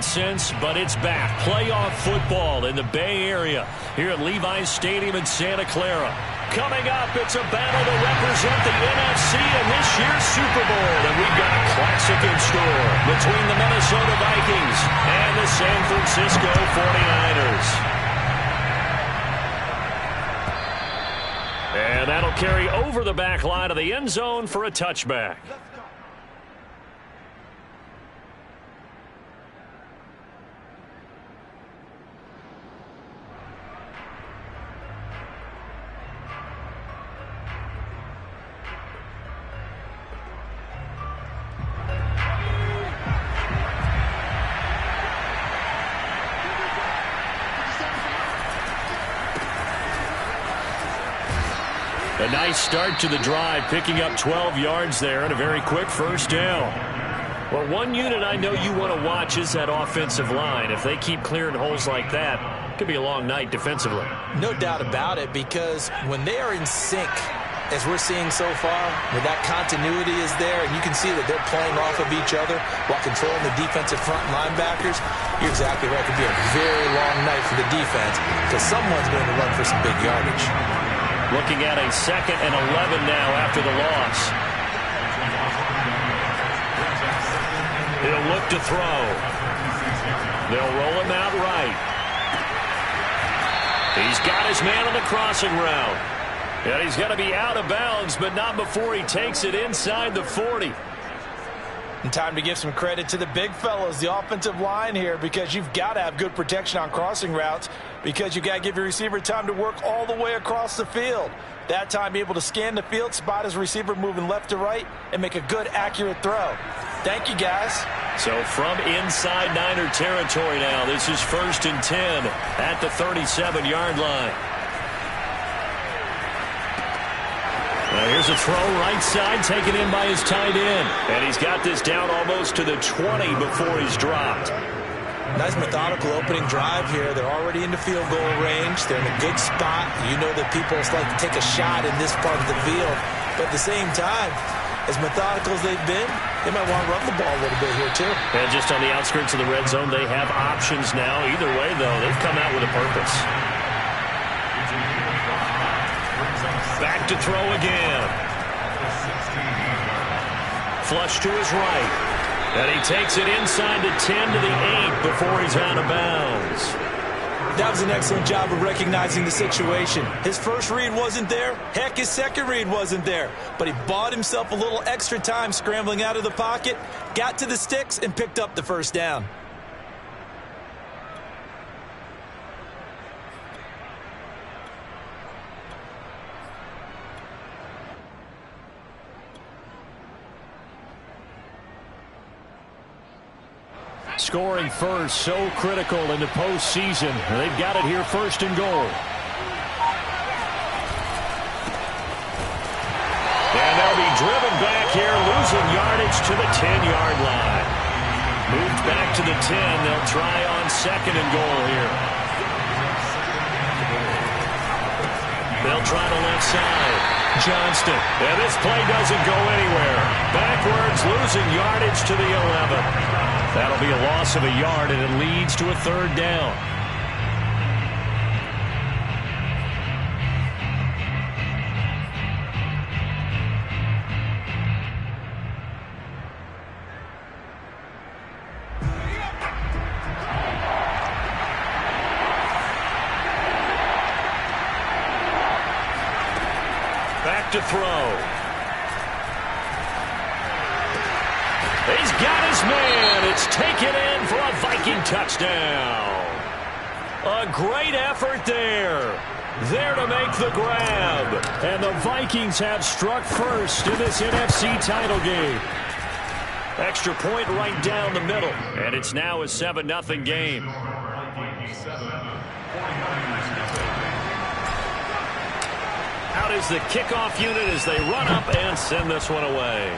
since, but it's back. Playoff football in the Bay Area here at Levi's Stadium in Santa Clara. Coming up, it's a battle to represent the NFC in this year's Super Bowl. And we've got a classic in store between the Minnesota Vikings and the San Francisco 49ers. And that'll carry over the back line of the end zone for a touchback. A nice start to the drive, picking up 12 yards there and a very quick first down. Well, one unit I know you want to watch is that offensive line. If they keep clearing holes like that, it could be a long night defensively. No doubt about it, because when they are in sync, as we're seeing so far, where that continuity is there, and you can see that they're playing off of each other while controlling the defensive front linebackers, you're exactly right. It could be a very long night for the defense because someone's going to run for some big yardage. Looking at a 2nd and 11 now after the loss. He'll look to throw. They'll roll him out right. He's got his man on the crossing route. And he's got to be out of bounds, but not before he takes it inside the 40. And time to give some credit to the big fellows, the offensive line here, because you've got to have good protection on crossing routes because you've got to give your receiver time to work all the way across the field. That time, be able to scan the field, spot his receiver moving left to right, and make a good, accurate throw. Thank you, guys. So from inside Niner territory now, this is 1st and 10 at the 37-yard line. Now here's a throw right side, taken in by his tight end. And he's got this down almost to the 20 before he's dropped. Nice methodical opening drive here. They're already into field goal range. They're in a good spot. You know that people like to take a shot in this part of the field. But at the same time, as methodical as they've been, they might want to run the ball a little bit here too. And just on the outskirts of the red zone, they have options now. Either way, though, they've come out with a purpose. Back to throw again. Flush to his right. And he takes it inside the 10 to the 8 before he's out of bounds. That was an excellent job of recognizing the situation. His first read wasn't there. Heck, his second read wasn't there. But he bought himself a little extra time scrambling out of the pocket, got to the sticks, and picked up the first down. Scoring first, so critical in the postseason. They've got it here, 1st and goal. And they'll be driven back here, losing yardage to the 10-yard line. Moved back to the 10. They'll try on 2nd and goal here. They'll try to left side. Johnston. And this play doesn't go anywhere. Backwards, losing yardage to the 11. That'll be a loss of a yard, and it leads to a 3rd down. Back to throw. He's got his man. It's taken in for a Viking touchdown. A great effort there. There to make the grab. And the Vikings have struck first in this NFC title game. Extra point right down the middle. And it's now a 7-0 game. Out is the kickoff unit as they run up and send this one away.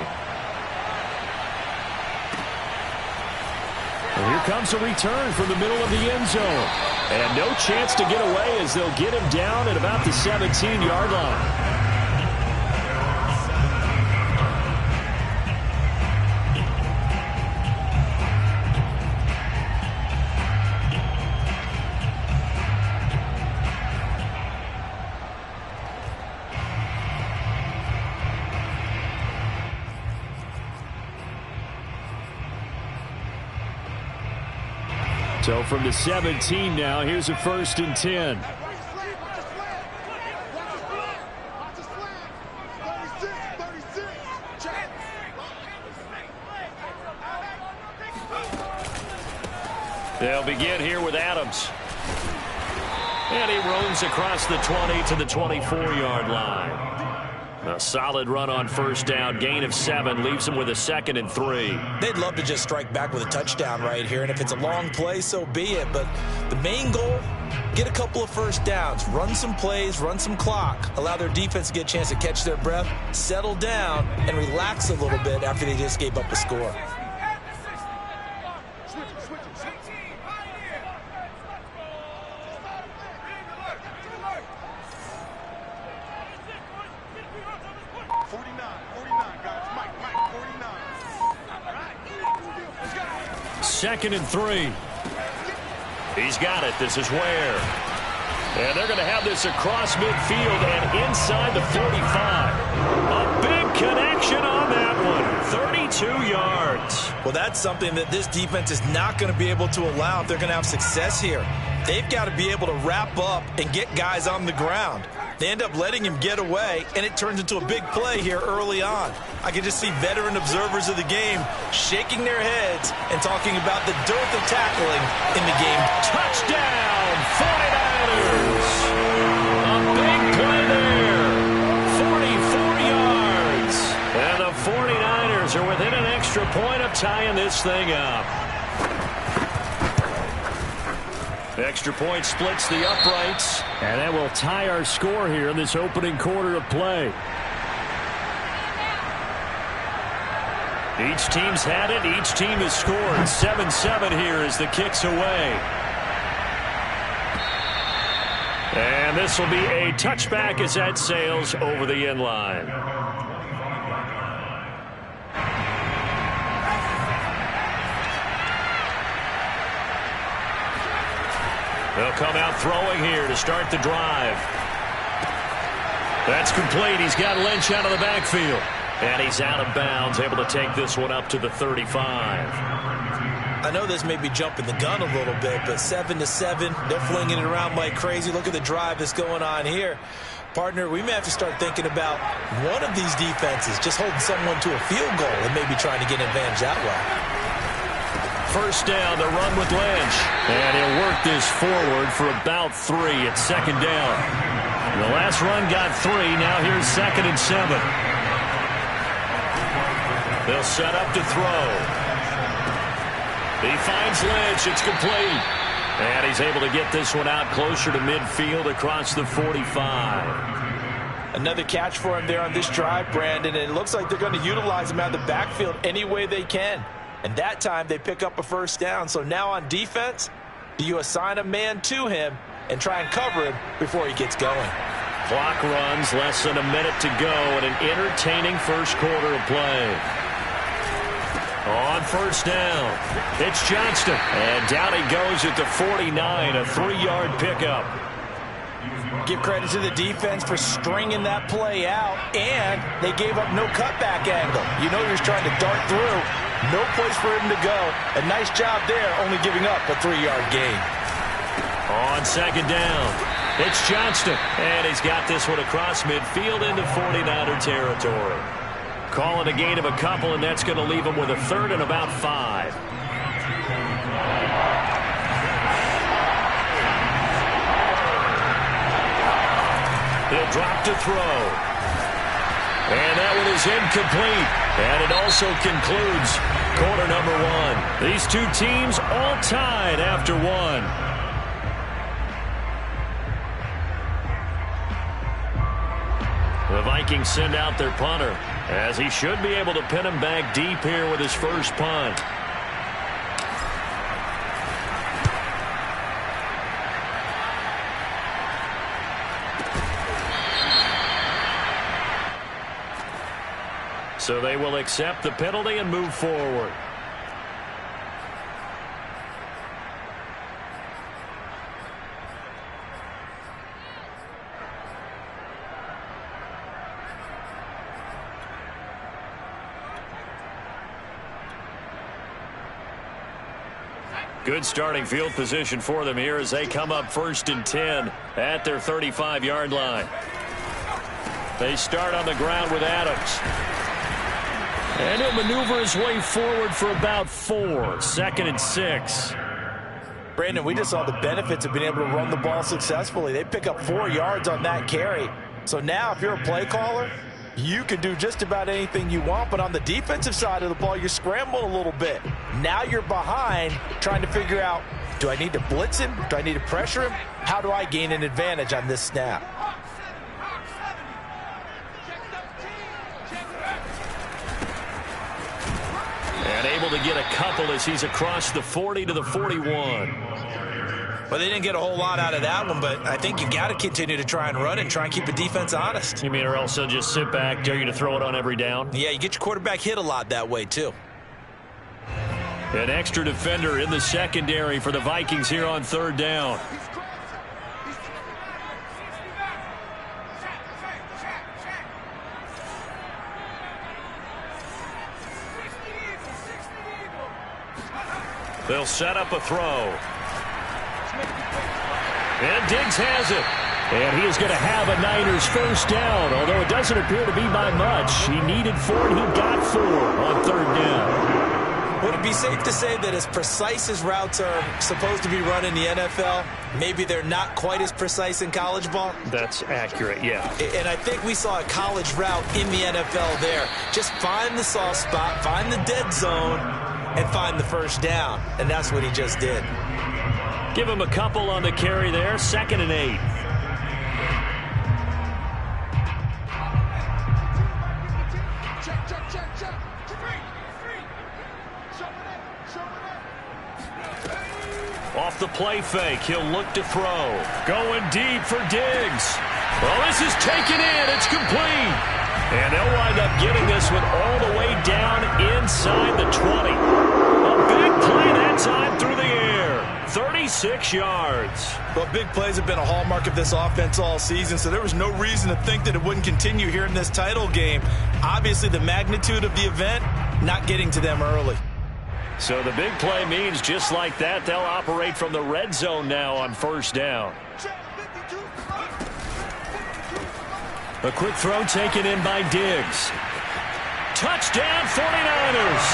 And here comes a return from the middle of the end zone. And no chance to get away as they'll get him down at about the 17-yard line. So from the 17 now, here's a 1st and 10. They'll begin here with Adams. And he roams across the 20 to the 24-yard line. A solid run on 1st down. Gain of 7 leaves him with a 2nd and 3. They'd love to just strike back with a touchdown right here, and if it's a long play, so be it. But the main goal, get a couple of 1st downs, run some plays, run some clock, allow their defense to get a chance to catch their breath, settle down, and relax a little bit after they just gave up a score. Second and 3. He's got it. This is Ware. And they're going to have this across midfield and inside the 45. A big connection on that one. 32 yards. Well, that's something that this defense is not going to be able to allow if they're going to have success here. They've got to be able to wrap up and get guys on the ground. They end up letting him get away, and it turns into a big play here early on. I can just see veteran observers of the game shaking their heads and talking about the dearth of tackling in the game. Touchdown, 49ers! A big play there. 44 yards. And the 49ers are within an extra point of tying this thing up. Extra point splits the uprights, and that will tie our score here in this opening quarter of play. Each team's had it. Each team has scored. 7-7 here as the kick's away. And this will be a touchback as that sails over the end line. They'll come out throwing here to start the drive. That's complete. He's got Lynch out of the backfield. And he's out of bounds, able to take this one up to the 35. I know this may be jumping the gun a little bit, but 7-7, they're flinging it around like crazy. Look at the drive that's going on here. Partner, we may have to start thinking about one of these defenses just holding someone to a field goal and maybe trying to get an advantage that way. 1st down, the run with Lynch. And he'll work this forward for about 3 at 2nd down. The last run got 3. Now here's 2nd and 7. They'll set up to throw. He finds Lynch. It's complete. And he's able to get this one out closer to midfield across the 45. Another catch for him there on this drive, Brandon. And it looks like they're going to utilize him out of the backfield any way they can. And that time they pick up a 1st down. So now on defense, do you assign a man to him and try and cover him before he gets going? Clock runs, less than a minute to go in an entertaining first quarter of play. On 1st down, it's Johnston. And down he goes at the 49, a 3-yard pickup. Give credit to the defense for stringing that play out, and they gave up no cutback angle. You know you're trying to dart through. No place for him to go. A nice job there, only giving up a 3-yard gain. On 2nd down, it's Johnston. And he's got this one across midfield into 49er territory. Calling a gain of a couple, and that's going to leave him with a 3rd and about 5. He'll drop to throw. And that one is incomplete. And it also concludes quarter number 1. These two teams all tied after 1. The Vikings send out their punter, as he should be able to pin him back deep here with his first punt. So they will accept the penalty and move forward. Good starting field position for them here as they come up 1st and 10 at their 35-yard line. They start on the ground with Adams. And he'll maneuver his way forward for about 4. 2nd and 6. Brandon, we just saw the benefits of being able to run the ball successfully. They pick up 4 yards on that carry. So now if you're a play caller, you can do just about anything you want, but on the defensive side of the ball, you're scrambling a little bit. Now you're behind trying to figure out, do I need to blitz him? Do I need to pressure him? How do I gain an advantage on this snap? And able to get a couple as he's across the 40 to the 41. Well, they didn't get a whole lot out of that one, but I think you got to continue to try and run and try and keep the defense honest. You mean or else they'll just sit back, dare you to throw it on every down? Yeah, you get your quarterback hit a lot that way, too. An extra defender in the secondary for the Vikings here on 3rd down. They'll set up a throw. And Diggs has it. And he is going to have a Niners 1st down, although it doesn't appear to be by much. He needed 4, and he got 4 on 3rd down. Would it be safe to say that as precise as routes are supposed to be run in the NFL, maybe they're not quite as precise in college ball? That's accurate, yeah. And I think we saw a college route in the NFL there. Just find the soft spot, find the dead zone, and find the 1st down. And that's what he just did. Give him a couple on the carry there. 2nd and 8. Off the play fake, he'll look to throw. Going deep for Diggs. Well, this is taken in. It's complete. And they'll wind up getting this one all the way down inside the 20. A big play that time through the air. 36 yards. Well, big plays have been a hallmark of this offense all season, so there was no reason to think that it wouldn't continue here in this title game. Obviously, the magnitude of the event, not getting to them early. So the big play means just like that, they'll operate from the red zone now on 1st down. A quick throw taken in by Diggs. Touchdown 49ers.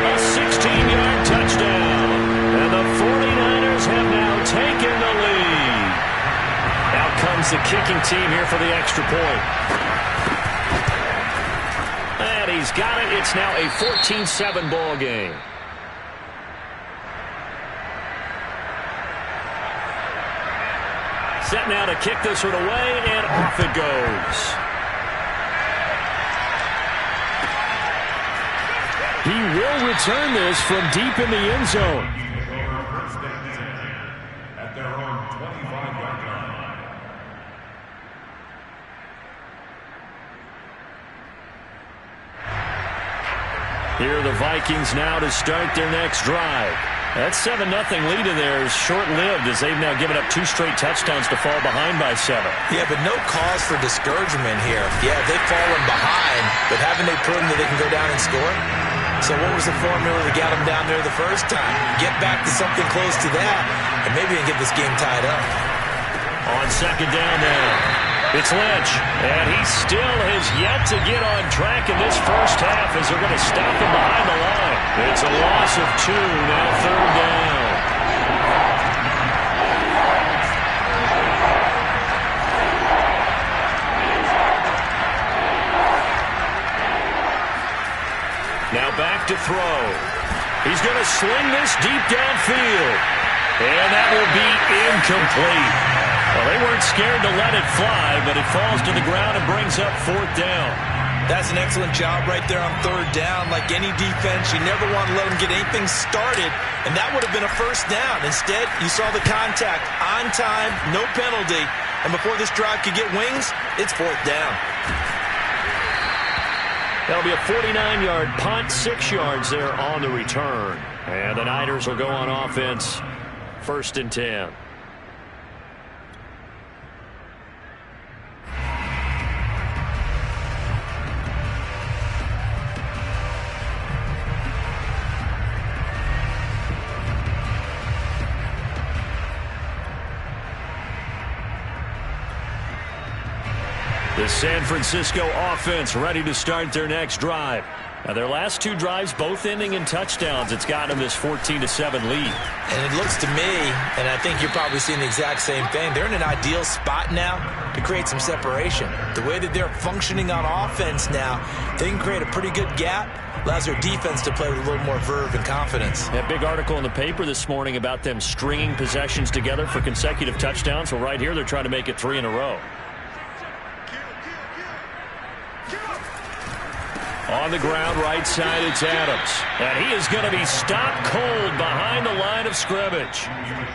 A 16-yard touchdown. And the 49ers have now taken the lead. Out comes the kicking team here for the extra point. And he's got it. It's now a 14-7 ball game. Set now to kick this one away, and off it goes. He will return this from deep in the end zone. At their own 25-yard line. Here are the Vikings now to start their next drive. That 7-0 lead of theirs short-lived as they've now given up 2 straight touchdowns to fall behind by 7. Yeah, but no cause for discouragement here. Yeah, they've fallen behind, but haven't they proven that they can go down and score? So what was the formula to get them down there the first time? Get back to something close to that, and maybe they can get this game tied up. On 2nd down now. It's Lynch, and he still has yet to get on track in this first half as they're going to stop him behind the line. It's a loss of 2, now 3rd down. Now back to throw. He's going to sling this deep downfield, and that will be incomplete. Well, they weren't scared to let it fly, but it falls to the ground and brings up 4th down. That's an excellent job right there on 3rd down. Like any defense, you never want to let them get anything started, and that would have been a 1st down. Instead, you saw the contact on time, no penalty, and before this drive could get wings, it's 4th down. That'll be a 49-yard punt, 6 yards there on the return. And the Niners will go on offense, 1st and 10. The San Francisco offense ready to start their next drive. Now, their last two drives both ending in touchdowns. It's got them this 14-7 lead. And it looks to me, and I think you're probably seeing the exact same thing, they're in an ideal spot now to create some separation. The way that they're functioning on offense now, they can create a pretty good gap. Allows their defense to play with a little more verve and confidence. That big article in the paper this morning about them stringing possessions together for consecutive touchdowns. Well, right here, they're trying to make it 3 in a row. On the ground, right side, it's Adams. And he is going to be stopped cold behind the line of scrimmage.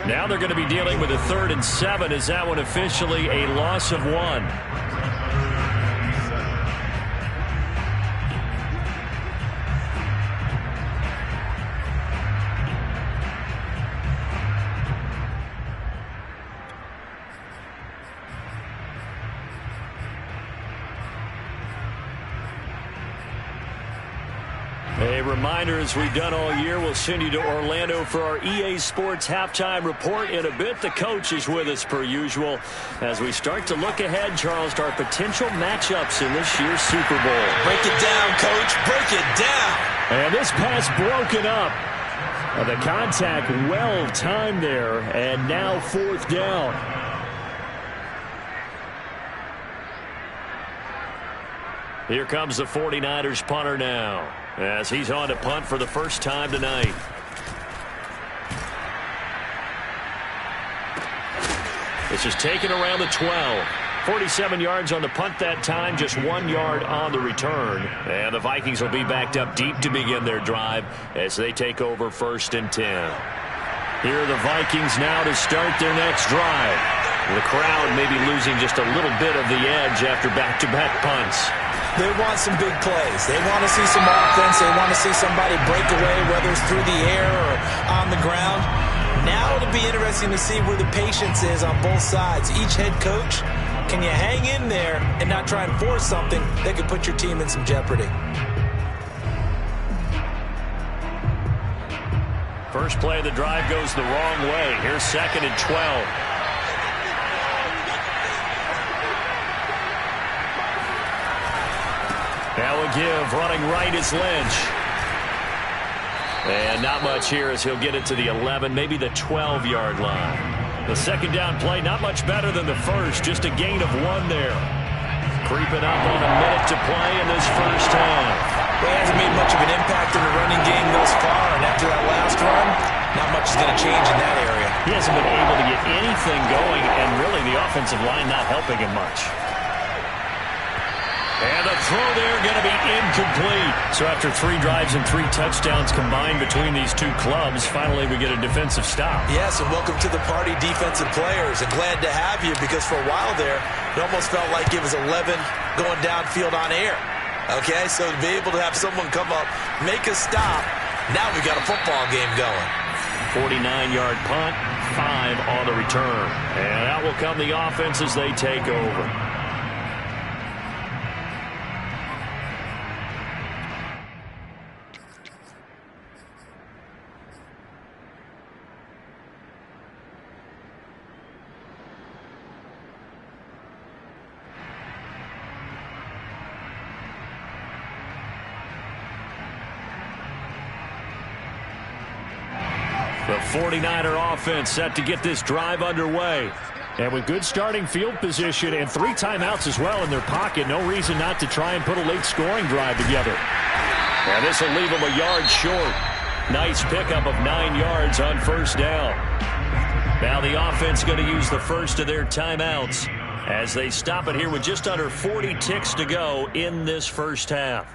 Now they're going to be dealing with a 3rd and 7. Is that one officially a loss of 1? A reminder, as we've done all year, we'll send you to Orlando for our EA Sports halftime report in a bit. The coach is with us per usual as we start to look ahead, Charles, to our potential matchups in this year's Super Bowl. Break it down, Coach. Break it down. And this pass broken up. The contact well timed there, and now 4th down. Here comes the 49ers punter now, as he's on to punt for the first time tonight. This is taken around the 12. 47 yards on the punt that time, just 1 yard on the return. And the Vikings will be backed up deep to begin their drive as they take over 1st and 10. Here are the Vikings now to start their next drive. The crowd may be losing just a little bit of the edge after back-to-back punts. They want some big plays. They want to see some offense. They want to see somebody break away, whether it's through the air or on the ground. Now it'll be interesting to see where the patience is on both sides. Each head coach, can you hang in there and not try and force something that could put your team in some jeopardy? First play of the drive goes the wrong way. Here's 2nd and 12. Now a give, running right is Lynch. And not much here as he'll get it to the 11, maybe the 12-yard line. The 2nd down play, not much better than the first, just a gain of 1 there. Creeping up on a minute to play in this first half. Well, he hasn't made much of an impact in the running game thus far, and after that last run, not much is going to change in that area. He hasn't been able to get anything going, and really the offensive line not helping him much. And the throw there going to be incomplete. So after 3 drives and 3 touchdowns combined between these two clubs, finally we get a defensive stop. Yes, and welcome to the party, defensive players. And glad to have you, because for a while there, it almost felt like it was 11 going downfield on air. Okay, so to be able to have someone come up, make a stop, now we got a football game going. 49-yard punt, 5 on the return. And out will come the offense as they take over. The 49er offense set to get this drive underway. And with good starting field position and 3 timeouts as well in their pocket, no reason not to try and put a late scoring drive together. And this will leave them a yard short. Nice pickup of 9 yards on 1st down. Now the offense going to use the first of their timeouts as they stop it here with just under 40 ticks to go in this first half.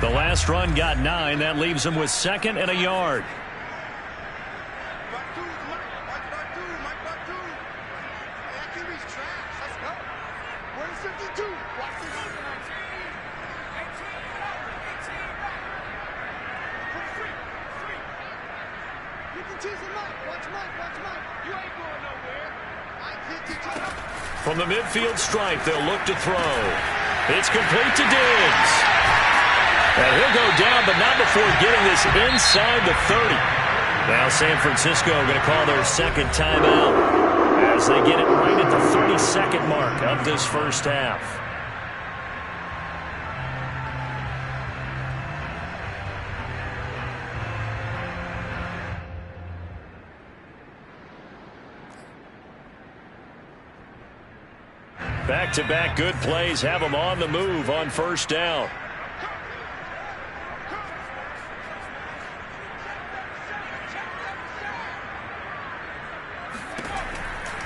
The last run got 9. That leaves them with 2nd and a yard. From the midfield stripe, they'll look to throw. It's complete to Diggs. And he'll go down, but not before getting this inside the 30. Now San Francisco going to call their second timeout as they get it right at the 30-second mark of this first half. Back-to-back good plays have them on the move on first down.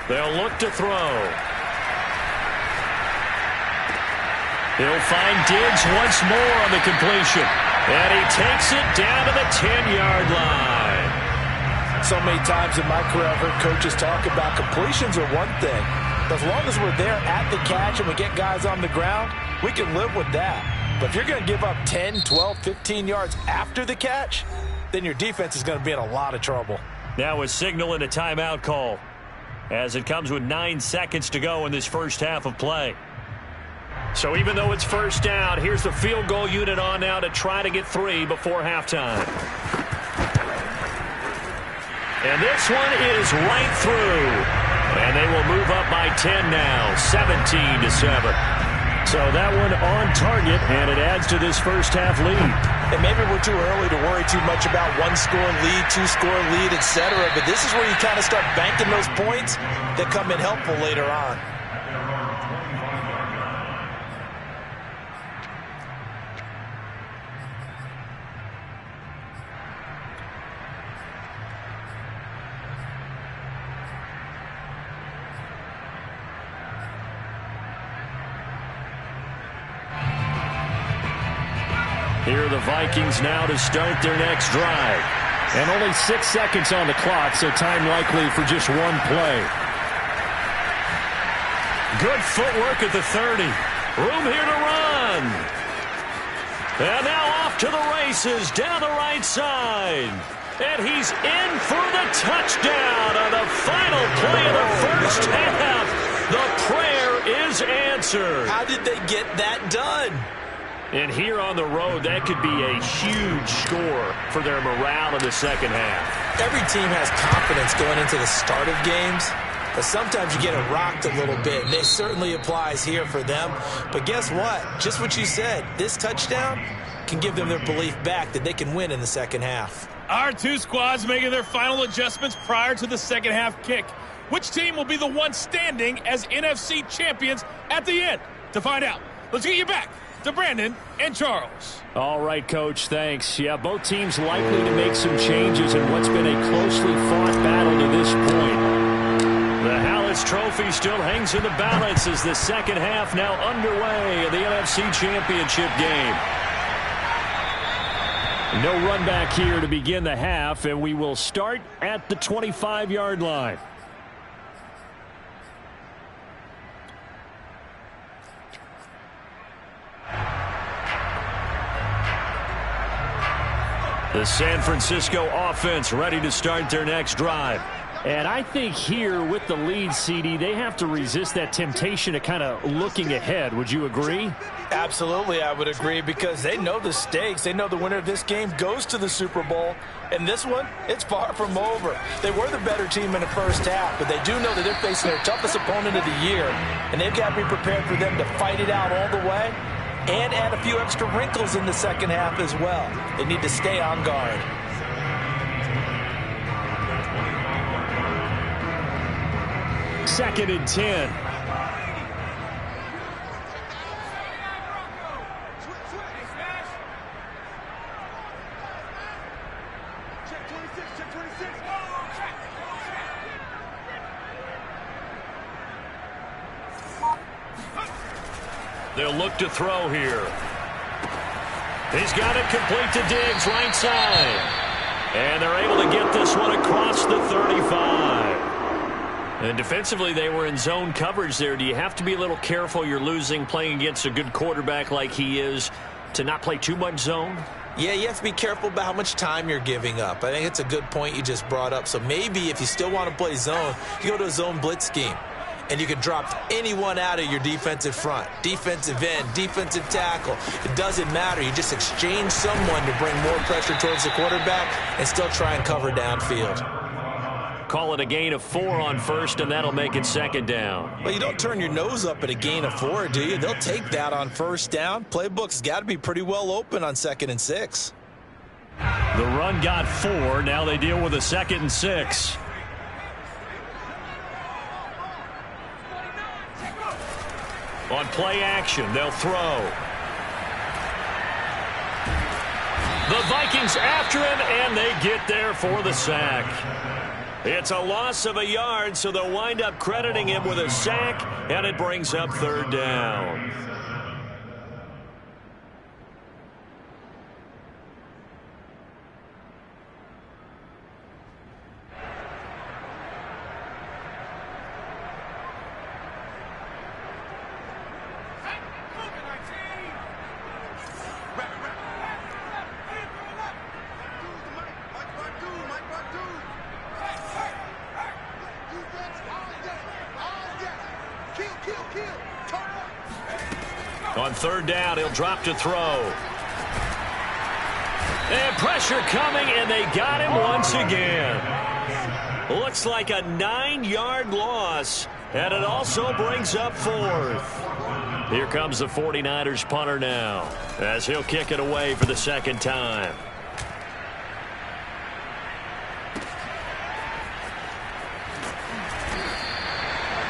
They'll look to throw. He'll find Diggs once more on the completion. And he takes it down to the 10-yard line. So many times in my career, I've heard coaches talk about completions are one thing. As long as we're there at the catch and we get guys on the ground, we can live with that. But if you're going to give up 10, 12, 15 yards after the catch, then your defense is going to be in a lot of trouble. Now a signal and a timeout call, as it comes with 9 seconds to go in this first half of play. So even though it's first down, here's the field goal unit on now to try to get 3 before halftime. And this one is right through. And they will move up by 10 now, 17-7. So that one on target, and it adds to this first half lead. And maybe we're too early to worry too much about one-score lead, two-score lead, etc. But this is where you kind of start banking those points that come in helpful later on. Here are the Vikings now to start their next drive. And only 6 seconds on the clock, so time likely for just one play. Good footwork at the 30. Room here to run. And now off to the races down the right side. And he's in for the touchdown on the final play of the first half. The prayer is answered. How did they get that done? And here on the road, that could be a huge score for their morale in the second half. Every team has confidence going into the start of games, but sometimes you get it rocked a little bit, and it certainly applies here for them. But guess what? Just what you said, this touchdown can give them their belief back that they can win in the second half. Our two squads making their final adjustments prior to the second half kick. Which team will be the one standing as NFC champions at the end? To find out, let's get you back to Brandon and Charles. All right, Coach, thanks. Yeah, both teams likely to make some changes in what's been a closely fought battle to this point. The Hallis Trophy still hangs in the balance as the second half now underway in the NFC Championship game. No run back here to begin the half, and we will start at the 25-yard line. The San Francisco offense ready to start their next drive. And I think here with the lead, CD, they have to resist that temptation to kind of looking ahead. Would you agree? Absolutely, I would agree, because they know the stakes. They know the winner of this game goes to the Super Bowl. And this one, it's far from over. They were the better team in the first half, but they do know that they're facing their toughest opponent of the year. And they've got to be prepared for them to fight it out all the way and add a few extra wrinkles in the second half as well. They need to stay on guard. Second and 10. They'll look to throw here. He's got it complete to Diggs, right side. And they're able to get this one across the 35. And defensively, they were in zone coverage there. Do you have to be a little careful? You're losing playing against a good quarterback like he is to not play too much zone? Yeah, you have to be careful about how much time you're giving up. I think it's a good point you just brought up. So maybe if you still want to play zone, you go to a zone blitz scheme. and you can drop anyone out of your defensive front. Defensive end, defensive tackle. It doesn't matter. You just exchange someone to bring more pressure towards the quarterback and still try and cover downfield. Call it a gain of 4 on first, and that'll make it second down. Well, you don't turn your nose up at a gain of 4, do you? They'll take that on first down. Playbook's got to be pretty well open on 2nd and 6. The run got 4. Now they deal with a 2nd and 6. On play action, they'll throw. The Vikings after him, and they get there for the sack. It's a loss of a yard, so they'll wind up crediting him with a sack, and it brings up 3rd down. On 3rd down, he'll drop to throw. And pressure coming, and they got him once again. Looks like a 9-yard loss, and it also brings up 4th. Here comes the 49ers punter now, as he'll kick it away for the 2nd time.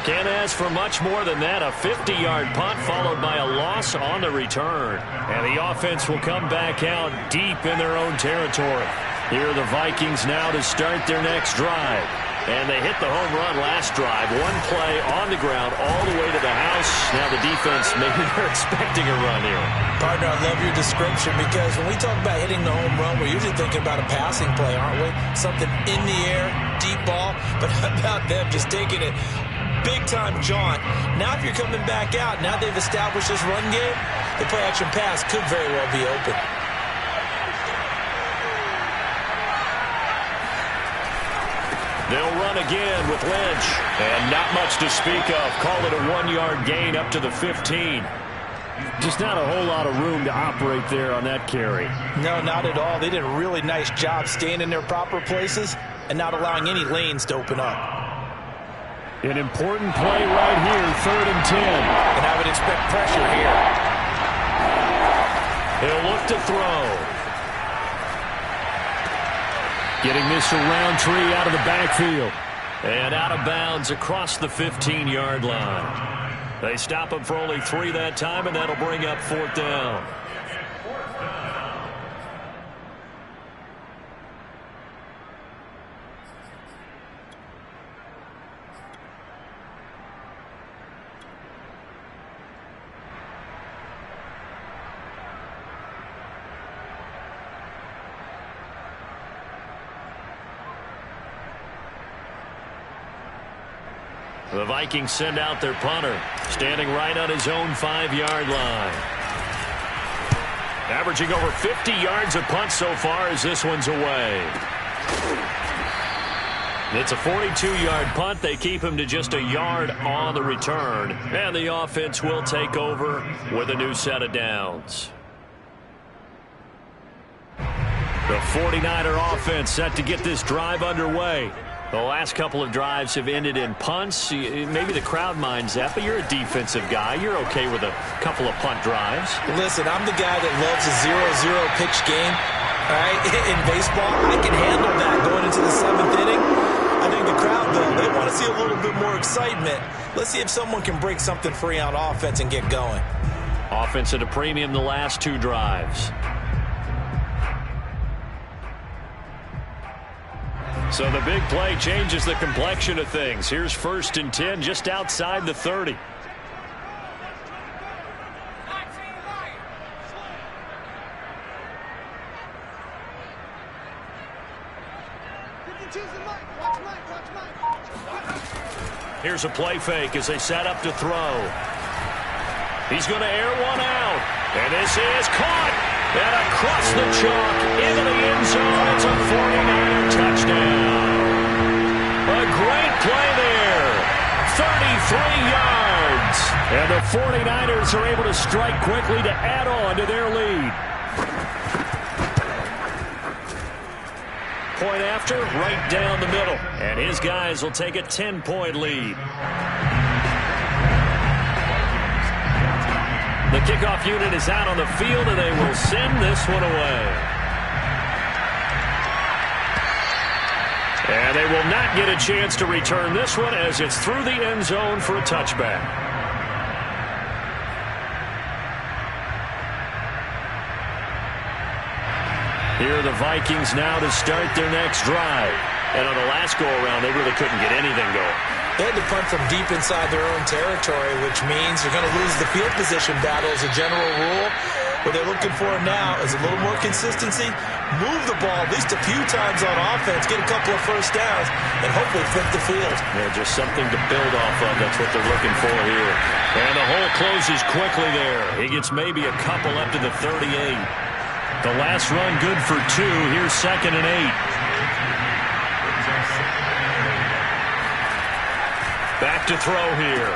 Can't ask for much more than that. A 50-yard punt followed by a loss on the return. And the offense will come back out deep in their own territory. Here are the Vikings now to start their next drive. And they hit the home run last drive. 1 play on the ground all the way to the house. Now the defense, maybe they're expecting a run here. Partner, I love your description because when we talk about hitting the home run, we're usually thinking about a passing play, aren't we? Something in the air, deep ball. But how about them just taking it big-time jaunt? Now if you're coming back out, now they've established this run game, the play-action pass could very well be open. They'll run again with Lynch. And not much to speak of. Call it a 1-yard gain up to the 15. Just not a whole lot of room to operate there on that carry. No, not at all. They did a really nice job staying in their proper places and not allowing any lanes to open up. An important play right here, 3rd and 10. And I would expect pressure here. He'll look to throw. Getting this around tree out of the backfield. And out of bounds across the 15-yard line. They stop him for only 3 that time, and that'll bring up 4th down. The Vikings send out their punter, standing right on his own 5-yard line. Averaging over 50 yards of punt so far as this one's away. It's a 42-yard punt. They keep him to just a yard on the return. And the offense will take over with a new set of downs. The 49er offense set to get this drive underway. The last couple of drives have ended in punts. Maybe the crowd minds that, but you're a defensive guy. You're okay with a couple of punt drives. Listen, I'm the guy that loves a 0-0 pitch game. All right, in baseball, I can handle that going into the 7th inning. I think the crowd, though, they want to see a little bit more excitement. Let's see if someone can break something free on offense and get going. Offense at a premium the last 2 drives. So the big play changes the complexion of things. Here's 1st and 10 just outside the 30. Here's a play fake as they set up to throw. He's going to air one out. And this is caught. And across the chalk into the end zone. It's a 49er touchdown. A great play there. 33 And the 49ers are able to strike quickly to add on to their lead. Point after, right down the middle. And his guys will take a 10-point lead. The kickoff unit is out on the field, and they will send this one away. And they will not get a chance to return this one as it's through the end zone for a touchback. Here are the Vikings now to start their next drive. And on the last go-around, they really couldn't get anything going. They had to punt from deep inside their own territory, which means you're going to lose the field position battle as a general rule. What they're looking for now is a little more consistency, move the ball at least a few times on offense, get a couple of first downs, and hopefully flip the field. Yeah, just something to build off of. That's what they're looking for here. And the hole closes quickly there. He gets maybe a couple up to the 38. The last run good for 2. Here's 2nd and 8. Back to throw here.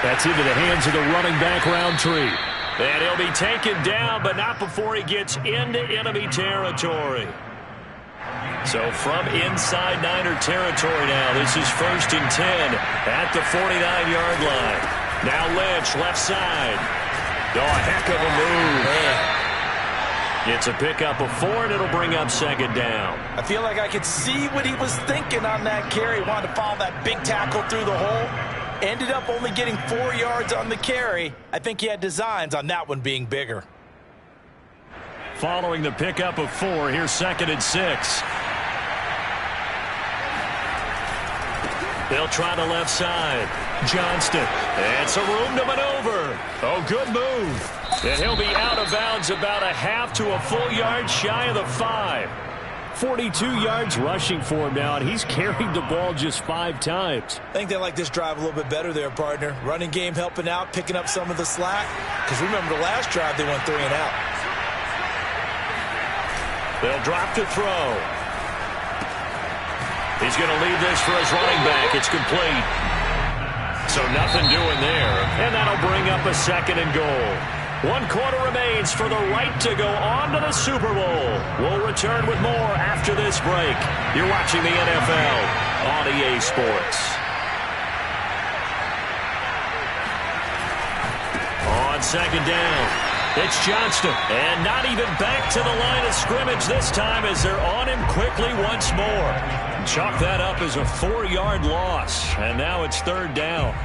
That's into the hands of the running back, Roundtree. And he'll be taken down, but not before he gets into enemy territory. So from inside Niner territory now, this is 1st and 10 at the 49-yard line. Now Lynch, left side. Oh, a heck of a move. Man. It's a pickup of 4, and it'll bring up 2nd down. I feel like I could see what he was thinking on that carry. Wanted to follow that big tackle through the hole. Ended up only getting 4 yards on the carry. I think he had designs on that one being bigger. Following the pickup of 4, here's 2nd and 6. They'll try the left side. Johnston. And some room to maneuver. Oh, good move. And he'll be out of bounds about a half to a full yard shy of the 5. 42 yards rushing for him now, and he's carried the ball just 5 times. I think they like this drive a little bit better there, partner. Running game helping out, picking up some of the slack. Because remember, the last drive they went 3 and out. They'll drop to throw. He's going to leave this for his running back. It's complete. So nothing doing there. And that'll bring up a 2nd and goal. 1 quarter remains for the right to go on to the Super Bowl. We'll return with more after this break. You're watching the NFL on EA Sports. On 2nd down, it's Johnston. And not even back to the line of scrimmage this time as they're on him quickly once more. Chalk that up as a 4-yard loss. And now it's 3rd down.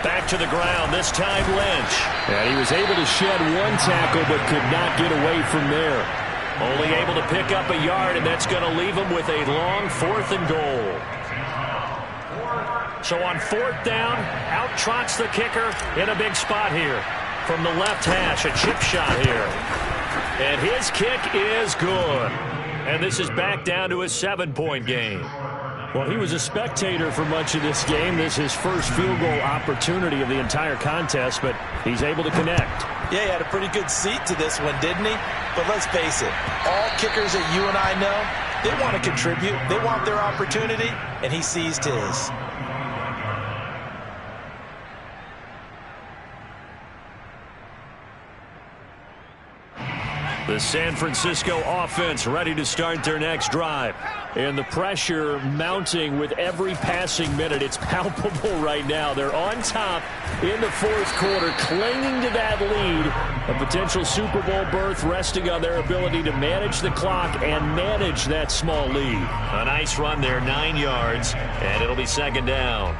Back to the ground, this time Lynch. And he was able to shed 1 tackle but could not get away from there. Only able to pick up a yard, and that's going to leave him with a long 4th and goal. So on 4th down, out trots the kicker in a big spot here. From the left hash, a chip shot here. And his kick is good. And this is back down to a 7-point game. Well, he was a spectator for much of this game. This is his first field goal opportunity of the entire contest, but he's able to connect. Yeah, he had a pretty good seat to this one, didn't he? But let's face it, all kickers that you and I know, they want to contribute. They want their opportunity, and he seized his. The San Francisco offense ready to start their next drive. And the pressure mounting with every passing minute. It's palpable right now. They're on top in the 4th quarter, clinging to that lead. A potential Super Bowl berth resting on their ability to manage the clock and manage that small lead. A nice run there, 9 yards, and it'll be 2nd down.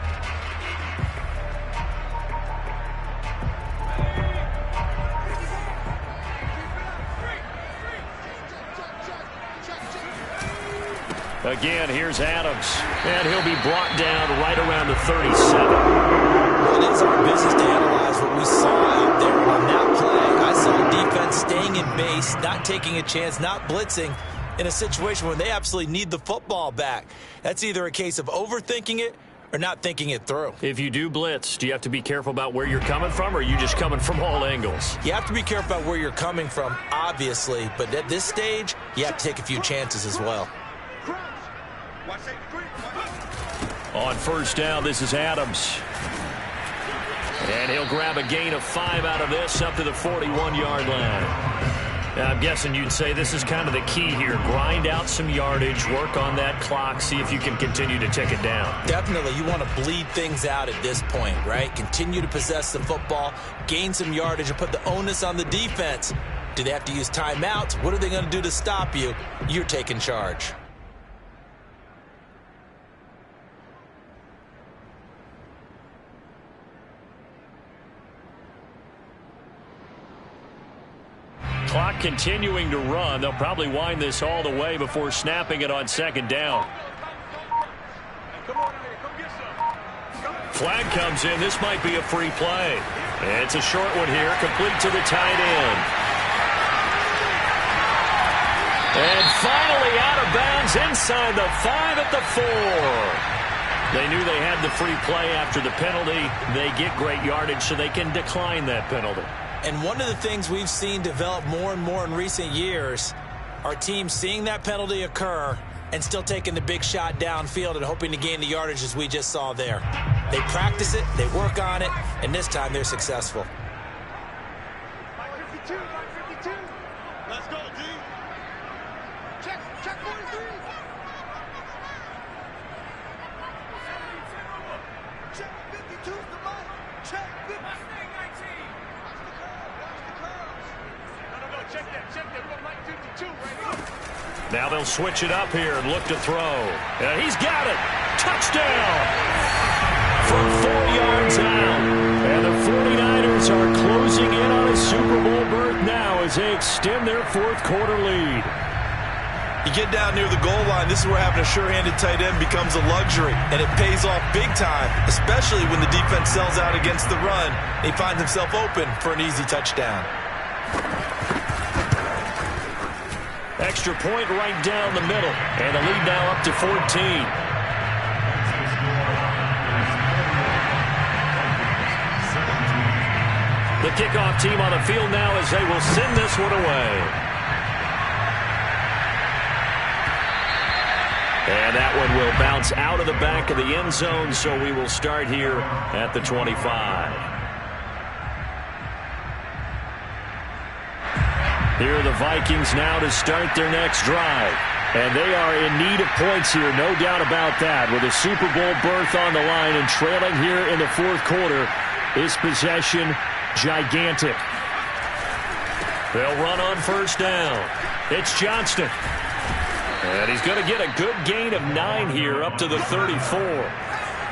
Again, here's Adams, and he'll be brought down right around the 37. Well, it is our business to analyze what we saw out there on that play. I saw defense staying in base, not taking a chance, not blitzing in a situation where they absolutely need the football back. That's either a case of overthinking it, or not thinking it through. If you do blitz, do you have to be careful about where you're coming from, or are you just coming from all angles? You have to be careful about where you're coming from, obviously, but at this stage, you have to take a few chances as well. On first down, this is Adams. And he'll grab a gain of 5 out of this up to the 41-yard line. Now, I'm guessing you'd say this is kind of the key here. Grind out some yardage, work on that clock, see if you can continue to tick it down. Definitely. You want to bleed things out at this point, right? Continue to possess the football, gain some yardage, and put the onus on the defense. Do they have to use timeouts? What are they going to do to stop you? You're taking charge. Clock continuing to run. They'll probably wind this all the way before snapping it on second down. Flag comes in. This might be a free play. It's a short one here, complete to the tight end. And finally out of bounds inside the 5 at the 4. They knew they had the free play after the penalty. They get great yardage so they can decline that penalty. And one of the things we've seen develop more and more in recent years are teams seeing that penalty occur and still taking the big shot downfield and hoping to gain the yardage as we just saw there. They practice it, they work on it, and this time they're successful. 52. Let's go, D. Check 43. Check 52's the mark. Check 50. Check that. We got Mike 52 right here. Now they'll switch it up here and look to throw. And he's got it. Touchdown. From 4 yards out. And the 49ers are closing in on a Super Bowl berth now as they extend their fourth quarter lead. You get down near the goal line, this is where having a sure-handed tight end becomes a luxury, and it pays off big time, especially when the defense sells out against the run. He finds himself open for an easy touchdown. Extra point right down the middle. And the lead now up to 14. The kickoff team on the field now as they will send this one away. And that one will bounce out of the back of the end zone, so we will start here at the 25. Here are the Vikings now to start their next drive. And they are in need of points here, no doubt about that. With a Super Bowl berth on the line and trailing here in the fourth quarter, this possession gigantic. They'll run on first down. It's Johnston. And he's going to get a good gain of 9 here up to the 34.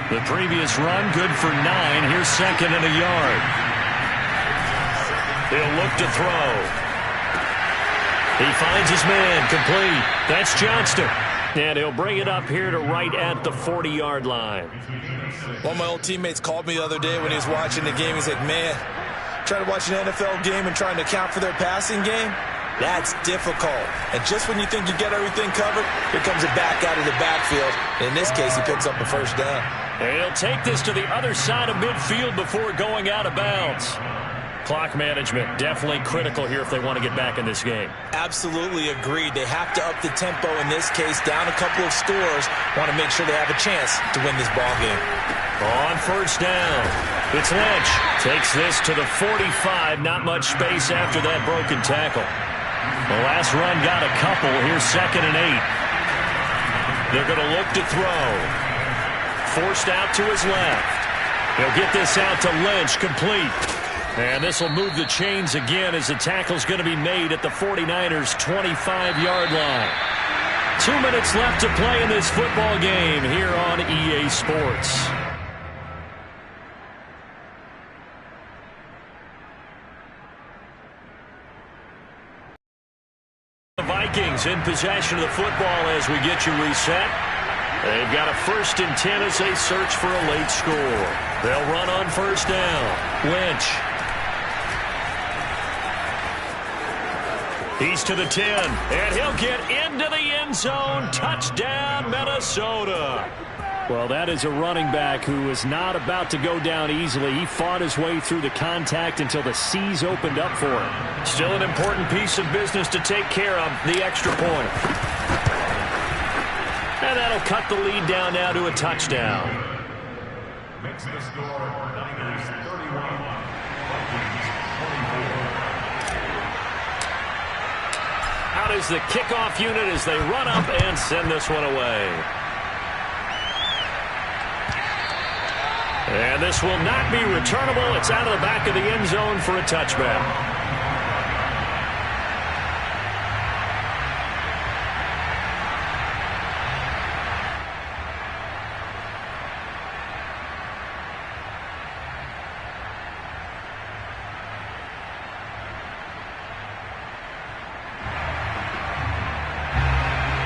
The previous run good for 9. Here's second and a yard. He'll look to throw. He finds his man, complete. That's Johnston. And he'll bring it up here to right at the 40-yard line. One of my old teammates called me the other day when he was watching the game. He's like, man, trying to watch an NFL game and trying to account for their passing game, that's difficult. And just when you think you get everything covered, here comes a back out of the backfield. In this case, he picks up a first down. And he'll take this to the other side of midfield before going out of bounds. Clock management definitely critical here if they want to get back in this game. Absolutely agreed. They have to up the tempo in this case, down a couple of scores. Want to make sure they have a chance to win this ball game. On first down, it's Lynch. Takes this to the 45. Not much space after that broken tackle. The last run got a couple. Here's second and 8. They're going to look to throw. Forced out to his left. He'll get this out to Lynch, complete. And this will move the chains again as the tackle's going to be made at the 49ers' 25-yard line. 2 minutes left to play in this football game here on EA Sports. The Vikings in possession of the football as we get you reset. They've got a 1st and 10 as they search for a late score. They'll run on first down. Lynch. He's to the 10, and he'll get into the end zone. Touchdown, Minnesota. Well, that is a running back who is not about to go down easily. He fought his way through the contact until the seas opened up for him. Still an important piece of business to take care of, the extra point. And that'll cut the lead down now to a touchdown. Makes the score Niners 31, Vikings 24. Out is the kickoff unit as they run up and send this one away. And this will not be returnable. It's out of the back of the end zone for a touchback.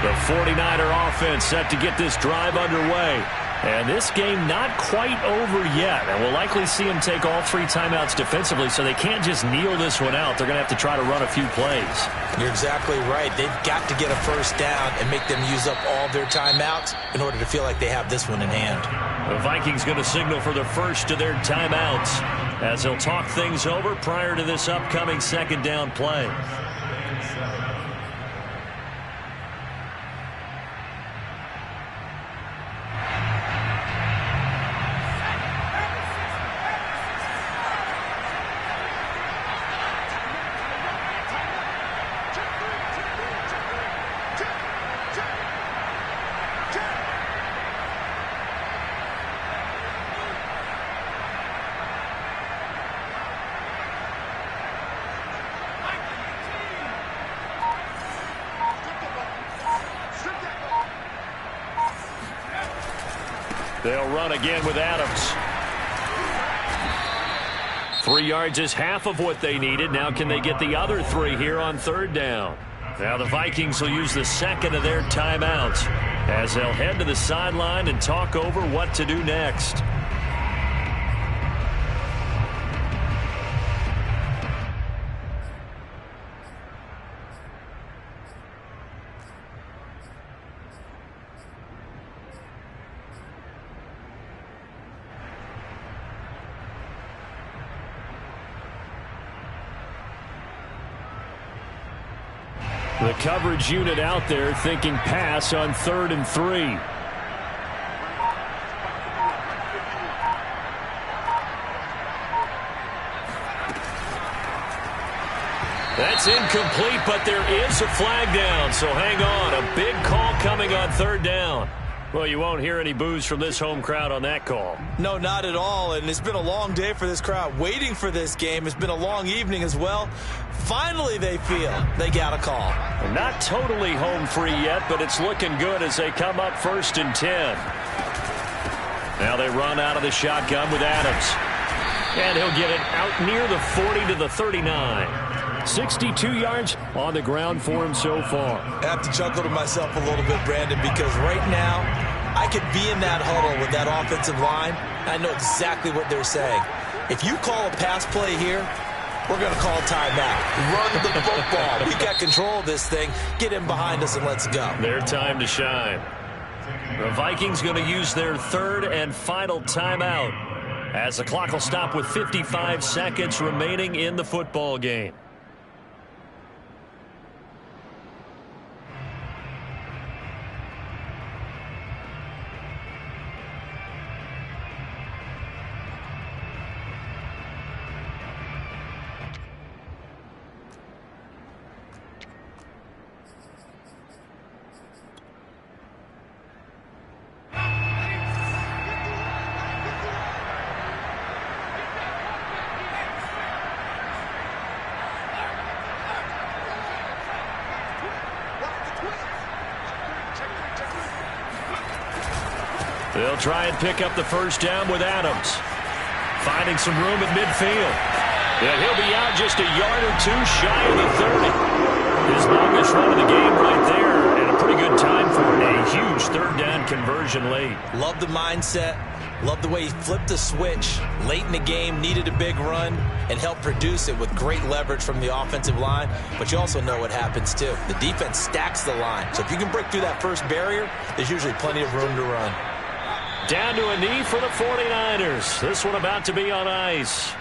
The 49er offense set to get this drive underway. And this game not quite over yet. And we'll likely see them take all 3 timeouts defensively, so they can't just kneel this one out. They're going to have to try to run a few plays. You're exactly right. They've got to get a first down and make them use up all their timeouts in order to feel like they have this one in hand. The Vikings going to signal for the first of their timeouts as they'll talk things over prior to this upcoming second down play. They'll run again with Adams. 3 yards is half of what they needed. Now can they get the other 3 here on third down? Now the Vikings will use the second of their timeouts as they'll head to the sideline and talk over what to do next. The coverage unit out there thinking pass on 3rd and 3. That's incomplete, but there is a flag down, so hang on. A big call coming on 3rd down. Well, you won't hear any boos from this home crowd on that call. No, not at all, and it's been a long day for this crowd waiting for this game. It's been a long evening as well. Finally, they feel they got a call. They're not totally home free yet, but it's looking good as they come up 1st and 10. Now they run out of the shotgun with Adams. And he'll get it out near the 40 to the 39. 62 yards on the ground for him so far. I have to chuckle to myself a little bit, Brandon, because right now I could be in that huddle with that offensive line. I know exactly what they're saying. If you call a pass play here, we're going to call timeout. Run the football. We got control of this thing. Get in behind us and let's go. Their time to shine. The Vikings going to use their 3rd and final timeout as the clock will stop with 55 seconds remaining in the football game. They'll try and pick up the first down with Adams. Finding some room at midfield. And he'll be out just a yard or 2 shy of the 30. His longest run of the game right there, and a pretty good time for a huge 3rd down conversion late. Love the mindset. Love the way he flipped the switch late in the game, needed a big run, and helped produce it with great leverage from the offensive line. But you also know what happens, too. The defense stacks the line. So if you can break through that first barrier, there's usually plenty of room to run. Down to a knee for the 49ers. This one about to be on ice.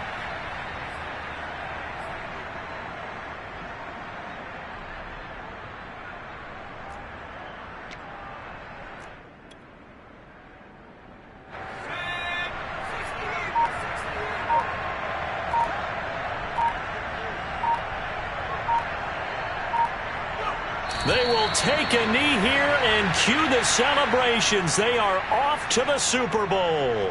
They will take a knee here and cue the celebrations. They are off to the Super Bowl.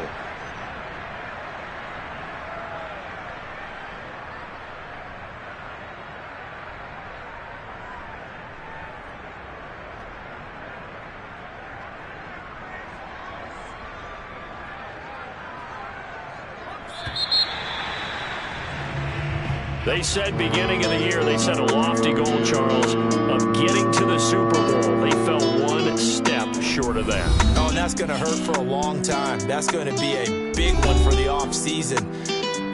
They said beginning of the year, they set a lofty goal, Charles, of getting to the Super Bowl. They fell one step short of that. Oh, and that's going to hurt for a long time. That's going to be a big one for the offseason.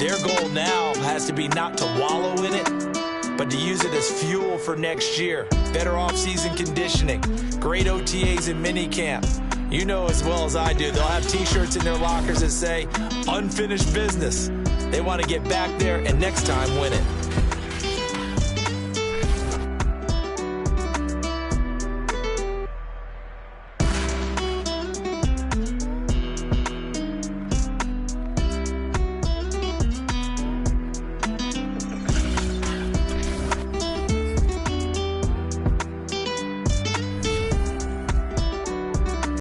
Their goal now has to be not to wallow in it, but to use it as fuel for next year. Better offseason conditioning, great OTAs and minicamp. You know as well as I do, they'll have T-shirts in their lockers that say, unfinished business. They want to get back there and next time win it.